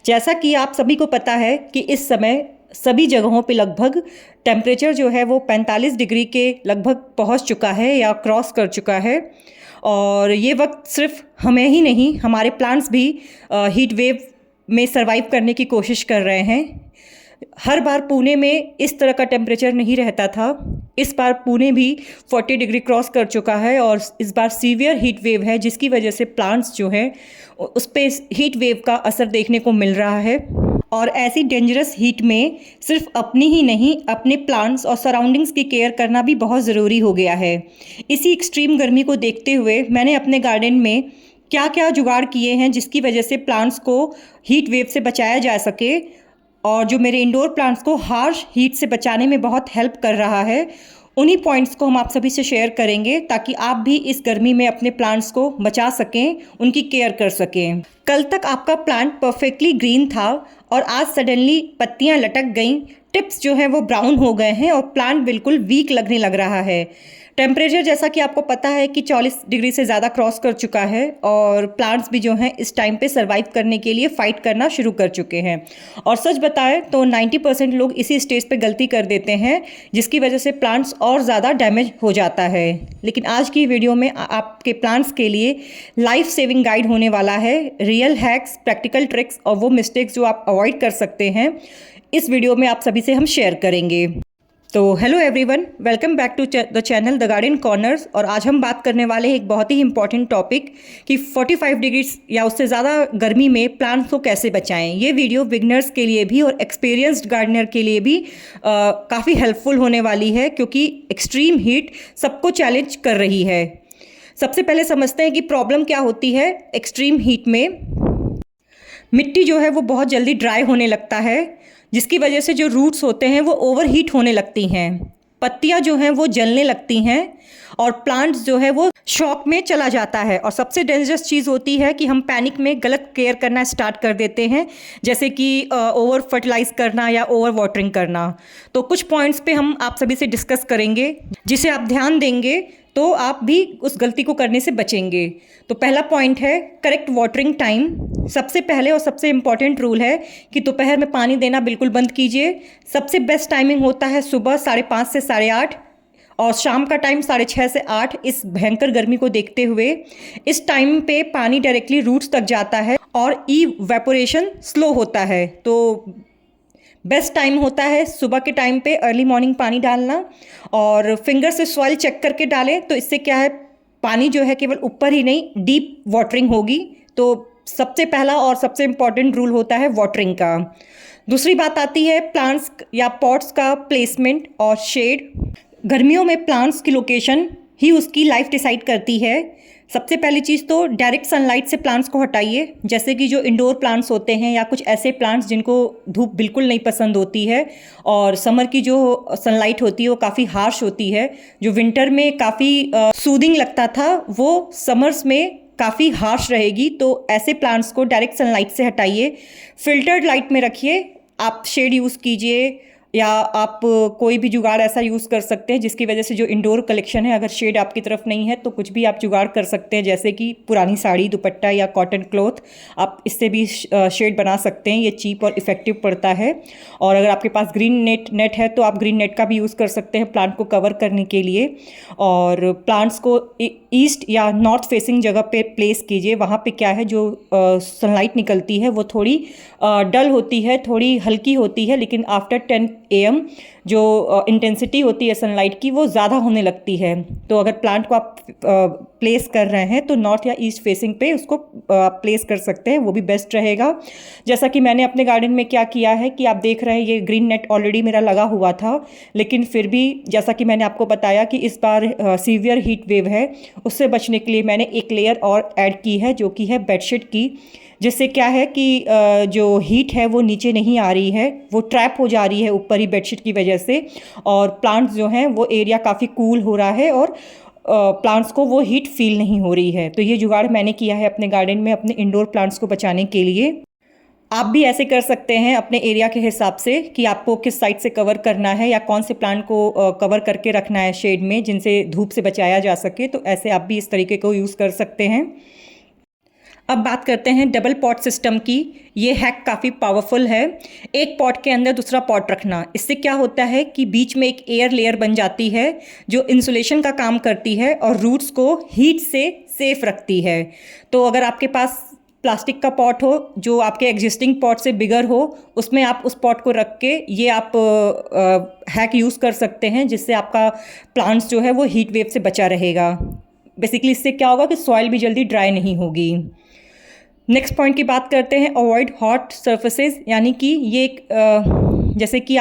जैसा कि आप सभी को पता है कि इस समय सभी जगहों पे लगभग टेम्परेचर जो है वो 45 डिग्री के लगभग पहुंच चुका है या क्रॉस कर चुका है। और ये वक्त सिर्फ हमें ही नहीं, हमारे प्लांट्स भी हीट वेव में सरवाइव करने की कोशिश कर रहे हैं। हर बार पुणे में इस तरह का टेम्परेचर नहीं रहता था। इस बार पुणे भी 40 डिग्री क्रॉस कर चुका है और इस बार सीवियर हीट वेव है, जिसकी वजह से प्लांट्स जो हैं उस पर हीट वेव का असर देखने को मिल रहा है। और ऐसी डेंजरस हीट में सिर्फ अपनी ही नहीं, अपने प्लांट्स और सराउंडिंग्स की केयर करना भी बहुत ज़रूरी हो गया है। इसी एक्सट्रीम गर्मी को देखते हुए मैंने अपने गार्डन में क्या क्या जुगाड़ किए हैं जिसकी वजह से प्लांट्स को हीट वेव से बचाया जा सके, और जो मेरे इंडोर प्लांट्स को हार्श हीट से बचाने में बहुत हेल्प कर रहा है। उन्हीं पॉइंट्स को हम आप सभी से शेयर करेंगे ताकि आप भी इस गर्मी में अपने प्लांट्स को बचा सकें, उनकी केयर कर सकें। कल तक आपका प्लांट परफेक्टली ग्रीन था और आज सडनली पत्तियां लटक गईं, टिप्स जो हैं वो ब्राउन हो गए हैं और प्लांट बिल्कुल वीक लगने लग रहा है। टेम्परेचर जैसा कि आपको पता है कि 40 डिग्री से ज़्यादा क्रॉस कर चुका है और प्लांट्स भी जो हैं इस टाइम पे सरवाइव करने के लिए फ़ाइट करना शुरू कर चुके हैं। और सच बताएं तो 90% लोग इसी स्टेज पे गलती कर देते हैं, जिसकी वजह से प्लांट्स और ज़्यादा डैमेज हो जाता है। लेकिन आज की वीडियो में आपके प्लांट्स के लिए लाइफ सेविंग गाइड होने वाला है। रियल हैक्स, प्रैक्टिकल ट्रिक्स और वो मिस्टेक्स जो आप अवॉइड कर सकते हैं, इस वीडियो में आप सभी से हम शेयर करेंगे। तो hello everyone, welcome back to the channel the garden corners. और आज हम बात करने वाले हैं एक बहुत ही इंपॉर्टेंट टॉपिक कि 45 डिग्री या उससे ज़्यादा गर्मी में प्लांट्स को कैसे बचाएं। ये वीडियो बिगनर्स के लिए भी और एक्सपीरियंस्ड गार्डनर के लिए भी काफ़ी हेल्पफुल होने वाली है, क्योंकि एक्सट्रीम हीट सबको चैलेंज कर रही है। सबसे पहले समझते हैं कि प्रॉब्लम क्या होती है। एक्सट्रीम हीट में मिट्टी जो है वो बहुत जल्दी ड्राई होने लगता है, जिसकी वजह से जो रूट्स होते हैं वो ओवर हीट होने लगती हैं, पत्तियां जो हैं वो जलने लगती हैं और प्लांट्स जो है वो शॉक में चला जाता है। और सबसे डेंजरस चीज़ होती है कि हम पैनिक में गलत केयर करना स्टार्ट कर देते हैं, जैसे कि ओवर फर्टिलाइज करना या ओवर वाटरिंग करना। तो कुछ पॉइंट्स पे हम आप सभी से डिस्कस करेंगे, जिसे आप ध्यान देंगे तो आप भी उस गलती को करने से बचेंगे। तो पहला पॉइंट है करेक्ट वाटरिंग टाइम। सबसे पहले और सबसे इम्पॉर्टेंट रूल है कि दोपहर में पानी देना बिल्कुल बंद कीजिए। सबसे बेस्ट टाइमिंग होता है सुबह 5:30 से 8:30 और शाम का टाइम 6:30 से 8। इस भयंकर गर्मी को देखते हुए इस टाइम पे पानी डायरेक्टली रूट्स तक जाता है और इवेपोरेशन स्लो होता है। तो बेस्ट टाइम होता है सुबह के टाइम पे अर्ली मॉर्निंग पानी डालना, और फिंगर से सॉइल चेक करके डालें। तो इससे क्या है, पानी जो है केवल ऊपर ही नहीं, डीप वाटरिंग होगी। तो सबसे पहला और सबसे इम्पॉर्टेंट रूल होता है वाटरिंग का। दूसरी बात आती है प्लांट्स या पॉट्स का प्लेसमेंट और शेड। गर्मियों में प्लांट्स की लोकेशन ही उसकी लाइफ डिसाइड करती है। सबसे पहली चीज़ तो डायरेक्ट सनलाइट से प्लांट्स को हटाइए, जैसे कि जो इंडोर प्लांट्स होते हैं या कुछ ऐसे प्लांट्स जिनको धूप बिल्कुल नहीं पसंद होती है और समर की जो सनलाइट होती है वो काफ़ी हार्श होती है। जो विंटर में काफ़ी सूदिंग लगता था वो समर्स में काफ़ी हार्श रहेगी। तो ऐसे प्लांट्स को डायरेक्ट सनलाइट से हटाइए, फिल्टर्ड लाइट में रखिए। आप शेड यूज़ कीजिए या आप कोई भी जुगाड़ ऐसा यूज़ कर सकते हैं जिसकी वजह से जो इंडोर कलेक्शन है, अगर शेड आपकी तरफ नहीं है तो कुछ भी आप जुगाड़ कर सकते हैं, जैसे कि पुरानी साड़ी, दुपट्टा या कॉटन क्लॉथ, आप इससे भी शेड बना सकते हैं। ये चीप और इफ़ेक्टिव पड़ता है। और अगर आपके पास ग्रीन नेट है तो आप ग्रीन नेट का भी यूज़ कर सकते हैं प्लांट को कवर करने के लिए। और प्लांट्स को ईस्ट या नॉर्थ फेसिंग जगह पे प्लेस कीजिए। वहाँ पे क्या है, जो सनलाइट निकलती है वो थोड़ी डल होती है, थोड़ी हल्की होती है, लेकिन आफ्टर 10 AM जो इंटेंसिटी होती है सनलाइट की वो ज़्यादा होने लगती है। तो अगर प्लांट को आप प्लेस कर रहे हैं तो नॉर्थ या ईस्ट फेसिंग पे उसको प्लेस कर सकते हैं, वो भी बेस्ट रहेगा। जैसा कि मैंने अपने गार्डन में क्या किया है कि आप देख रहे हैं ये ग्रीन नेट ऑलरेडी मेरा लगा हुआ था, लेकिन फिर भी जैसा कि मैंने आपको बताया कि इस बार सीवियर हीट वेव है, उससे बचने के लिए मैंने एक लेयर और ऐड की है, जो कि है बेडशीट की। जिससे क्या है कि जो हीट है वो नीचे नहीं आ रही है, वो ट्रैप हो जा रही है ऊपर ही बेडशीट की वजह से, और प्लांट्स जो हैं वो एरिया काफ़ी कूल हो रहा है और प्लांट्स को वो हीट फील नहीं हो रही है। तो ये जुगाड़ मैंने किया है अपने गार्डन में अपने इंडोर प्लांट्स को बचाने के लिए। आप भी ऐसे कर सकते हैं अपने एरिया के हिसाब से कि आपको किस साइड से कवर करना है या कौन से प्लांट को कवर करके रखना है शेड में, जिनसे धूप से बचाया जा सके। तो ऐसे आप भी इस तरीके को यूज़ कर सकते हैं। अब बात करते हैं डबल पॉट सिस्टम की। ये हैक काफ़ी पावरफुल है। एक पॉट के अंदर दूसरा पॉट रखना, इससे क्या होता है कि बीच में एक एयर लेयर बन जाती है जो इंसुलेशन का काम करती है और रूट्स को हीट से सेफ रखती है। तो अगर आपके पास प्लास्टिक का पॉट हो जो आपके एग्जिस्टिंग पॉट से बिगर हो, उसमें आप उस पॉट को रख के ये आप हैक यूज़ कर सकते हैं, जिससे आपका प्लांट्स जो है वो हीट वेव से बचा रहेगा। बेसिकली इससे क्या होगा कि सॉइल भी जल्दी ड्राई नहीं होगी। नेक्स्ट पॉइंट की बात करते हैं, अवॉइड हॉट सर्फेसेस, यानी कि ये जैसे कि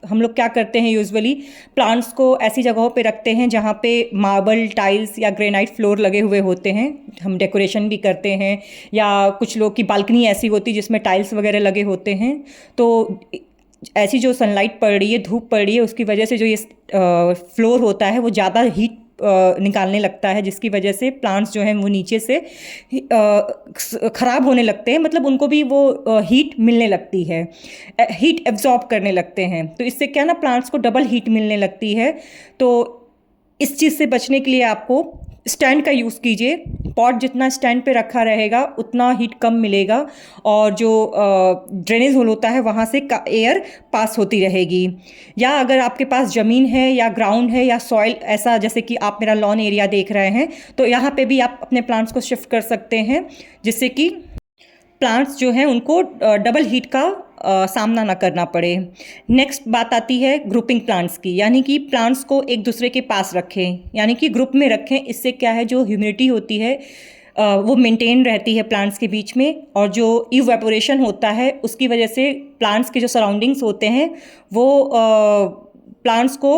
हम लोग क्या करते हैं यूजुअली प्लांट्स को ऐसी जगहों पे रखते हैं जहाँ पे मार्बल टाइल्स या ग्रेनाइट फ्लोर लगे हुए होते हैं। हम डेकोरेशन भी करते हैं, या कुछ लोग की बालकनी ऐसी होती है जिसमें टाइल्स वगैरह लगे होते हैं। तो ऐसी जो सनलाइट पड़ रही है, धूप पड़ रही है, उसकी वजह से जो ये फ्लोर होता है वो ज़्यादा हीट निकालने लगता है, जिसकी वजह से प्लांट्स जो हैं वो नीचे से ख़राब होने लगते हैं। मतलब उनको भी वो हीट मिलने लगती है, हीट एब्जॉर्ब करने लगते हैं। तो इससे क्या ना, प्लांट्स को डबल हीट मिलने लगती है। तो इस चीज़ से बचने के लिए आपको स्टैंड का यूज़ कीजिए। पॉट जितना स्टैंड पे रखा रहेगा उतना हीट कम मिलेगा, और जो ड्रेनेज होल होता है वहाँ से एयर पास होती रहेगी। या अगर आपके पास ज़मीन है या ग्राउंड है या सॉइल ऐसा, जैसे कि आप मेरा लॉन एरिया देख रहे हैं, तो यहाँ पे भी आप अपने प्लांट्स को शिफ्ट कर सकते हैं, जिससे कि प्लांट्स जो हैं उनको डबल हीट का सामना ना करना पड़े। नेक्स्ट बात आती है ग्रुपिंग प्लांट्स की, यानी कि प्लांट्स को एक दूसरे के पास रखें, यानी कि ग्रुप में रखें। इससे क्या है, जो ह्यूमिडिटी होती है वो मेंटेन रहती है प्लांट्स के बीच में, और जो इवेपोरेशन होता है उसकी वजह से प्लांट्स के जो सराउंडिंग्स होते हैं वो प्लांट्स को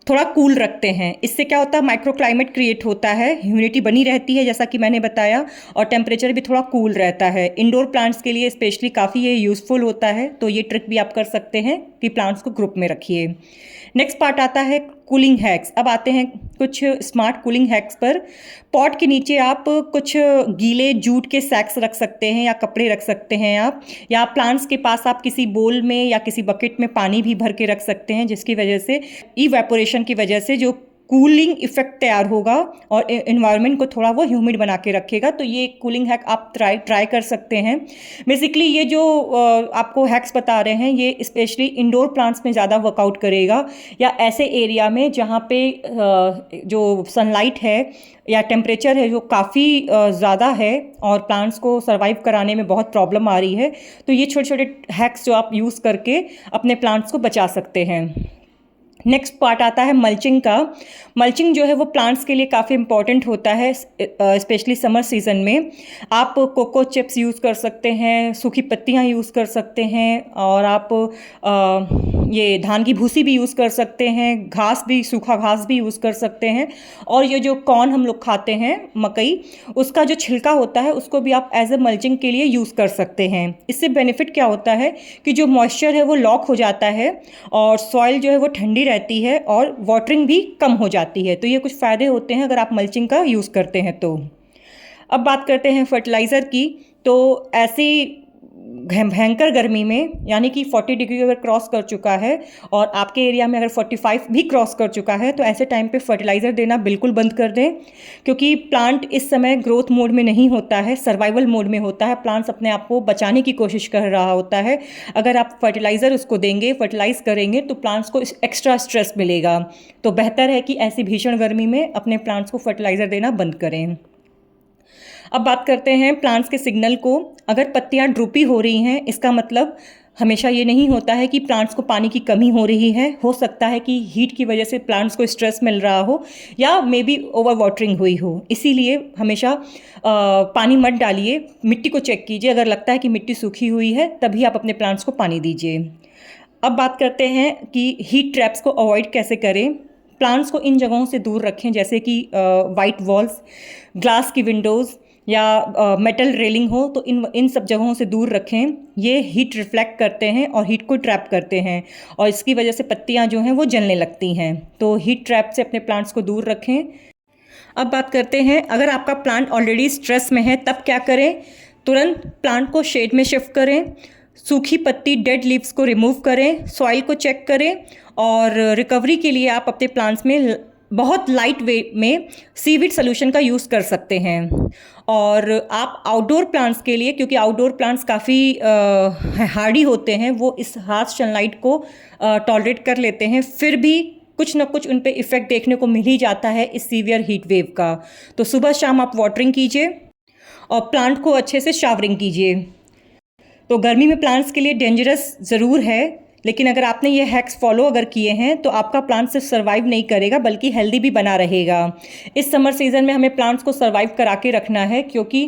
थोड़ा कूल रखते हैं। इससे क्या होता है, माइक्रो क्लाइमेट क्रिएट होता है, ह्यूमिडिटी बनी रहती है जैसा कि मैंने बताया, और टेम्परेचर भी थोड़ा कूल रहता है। इंडोर प्लांट्स के लिए स्पेशली काफ़ी ये यूज़फुल होता है। तो ये ट्रिक भी आप कर सकते हैं कि प्लांट्स को ग्रुप में रखिए। नेक्स्ट पार्ट आता है कूलिंग हैक्स। अब आते हैं कुछ स्मार्ट कूलिंग हैक्स पर। पॉट के नीचे आप कुछ गीले जूट के सैक्स रख सकते हैं या कपड़े रख सकते हैं आप, या प्लांट्स के पास आप किसी बोल में या किसी बकेट में पानी भी भर के रख सकते हैं, जिसकी वजह से इवेपोरेशन की वजह से जो कूलिंग इफेक्ट तैयार होगा और इन्वायरमेंट को थोड़ा वो ह्यूमिड बना के रखेगा। तो ये कूलिंग हैक आप ट्राई कर सकते हैं। बेसिकली ये जो आपको हैक्स बता रहे हैं ये स्पेशली इंडोर प्लांट्स में ज़्यादा वर्कआउट करेगा, या ऐसे एरिया में जहाँ पे जो सनलाइट है या टेम्परेचर है जो काफ़ी ज़्यादा है और प्लांट्स को सर्वाइव कराने में बहुत प्रॉब्लम आ रही है। तो ये छोटे छोटे हैक्स जो आप यूज़ करके अपने प्लांट्स को बचा सकते हैं। नेक्स्ट पार्ट आता है मल्चिंग का। मल्चिंग जो है वो प्लांट्स के लिए काफ़ी इंपॉर्टेंट होता है, स्पेशली समर सीज़न में। आप कोको चिप्स यूज़ कर सकते हैं, सूखी पत्तियां यूज़ कर सकते हैं, और आप ये धान की भूसी भी यूज़ कर सकते हैं, घास भी, सूखा घास भी यूज़ कर सकते हैं। और ये जो कॉर्न हम लोग खाते हैं, मकई, उसका जो छिलका होता है उसको भी आप एज ए मल्चिंग के लिए यूज़ कर सकते हैं। इससे बेनिफिट क्या होता है कि जो मॉइस्चर है वो लॉक हो जाता है और सॉइल जो है वो ठंडी रहती है और वाटरिंग भी कम हो जाती है। तो ये कुछ फ़ायदे होते हैं अगर आप मल्चिंग का यूज़ करते हैं तो। अब बात करते हैं फर्टिलाइज़र की। तो ऐसी भयंकर गर्मी में, यानी कि 40 डिग्री अगर क्रॉस कर चुका है और आपके एरिया में अगर 45 भी क्रॉस कर चुका है, तो ऐसे टाइम पे फर्टिलाइज़र देना बिल्कुल बंद कर दें, क्योंकि प्लांट इस समय ग्रोथ मोड में नहीं होता है, सर्वाइवल मोड में होता है। प्लांट्स अपने आप को बचाने की कोशिश कर रहा होता है। अगर आप फर्टिलाइज़र उसको देंगे, फर्टिलाइज़ करेंगे, तो प्लांट्स को एक्स्ट्रा स्ट्रेस मिलेगा। तो बेहतर है कि ऐसी भीषण गर्मी में अपने प्लांट्स को फर्टिलाइज़र देना बंद करें। अब बात करते हैं प्लांट्स के सिग्नल को। अगर पत्तियां ड्रूपी हो रही हैं, इसका मतलब हमेशा ये नहीं होता है कि प्लांट्स को पानी की कमी हो रही है। हो सकता है कि हीट की वजह से प्लांट्स को स्ट्रेस मिल रहा हो, या मे बी ओवर वाटरिंग हुई हो। इसीलिए हमेशा पानी मत डालिए, मिट्टी को चेक कीजिए। अगर लगता है कि मिट्टी सूखी हुई है तभी आप अपने प्लांट्स को पानी दीजिए। अब बात करते हैं कि हीट ट्रैप्स को अवॉइड कैसे करें। प्लांट्स को इन जगहों से दूर रखें, जैसे कि वाइट वॉल्स, ग्लास की विंडोज़, या मेटल रेलिंग हो, तो इन सब जगहों से दूर रखें। ये हीट रिफ्लेक्ट करते हैं और हीट को ट्रैप करते हैं, और इसकी वजह से पत्तियां जो हैं वो जलने लगती हैं। तो हीट ट्रैप से अपने प्लांट्स को दूर रखें। अब बात करते हैं, अगर आपका प्लांट ऑलरेडी स्ट्रेस में है तब क्या करें। तुरंत प्लांट को शेड में शिफ्ट करें, सूखी पत्ती, डेड लीव्स को रिमूव करें, सॉइल को चेक करें, और रिकवरी के लिए आप अपने प्लांट्स में बहुत लाइट वे में सीवीड सोल्यूशन का यूज़ कर सकते हैं। और आप आउटडोर प्लांट्स के लिए, क्योंकि आउटडोर प्लांट्स काफ़ी हार्डी होते हैं, वो इस हार्श सनलाइट को टॉलरेट कर लेते हैं, फिर भी कुछ ना कुछ उन पे इफ़ेक्ट देखने को मिल ही जाता है इस सीवियर हीट वेव का। तो सुबह शाम आप वाटरिंग कीजिए और प्लांट को अच्छे से शावरिंग कीजिए। तो गर्मी में प्लांट्स के लिए डेंजरस ज़रूर है, लेकिन अगर आपने ये हैक्स फॉलो अगर किए हैं तो आपका प्लांट सिर्फ सर्वाइव नहीं करेगा बल्कि हेल्दी भी बना रहेगा। इस समर सीज़न में हमें प्लांट्स को सर्वाइव करा के रखना है, क्योंकि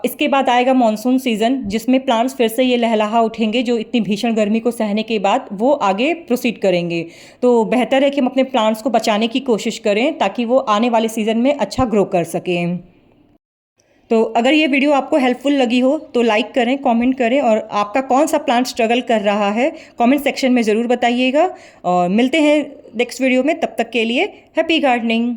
इसके बाद आएगा मॉनसून सीज़न, जिसमें प्लांट्स फिर से ये लहलहा उठेंगे, जो इतनी भीषण गर्मी को सहने के बाद वो आगे प्रोसीड करेंगे। तो बेहतर है कि हम अपने प्लांट्स को बचाने की कोशिश करें ताकि वो आने वाले सीज़न में अच्छा ग्रो कर सकें। तो अगर ये वीडियो आपको हेल्पफुल लगी हो तो लाइक करें, कमेंट करें, और आपका कौन सा प्लांट स्ट्रगल कर रहा है कमेंट सेक्शन में ज़रूर बताइएगा। और मिलते हैं नेक्स्ट वीडियो में, तब तक के लिए हैप्पी गार्डनिंग।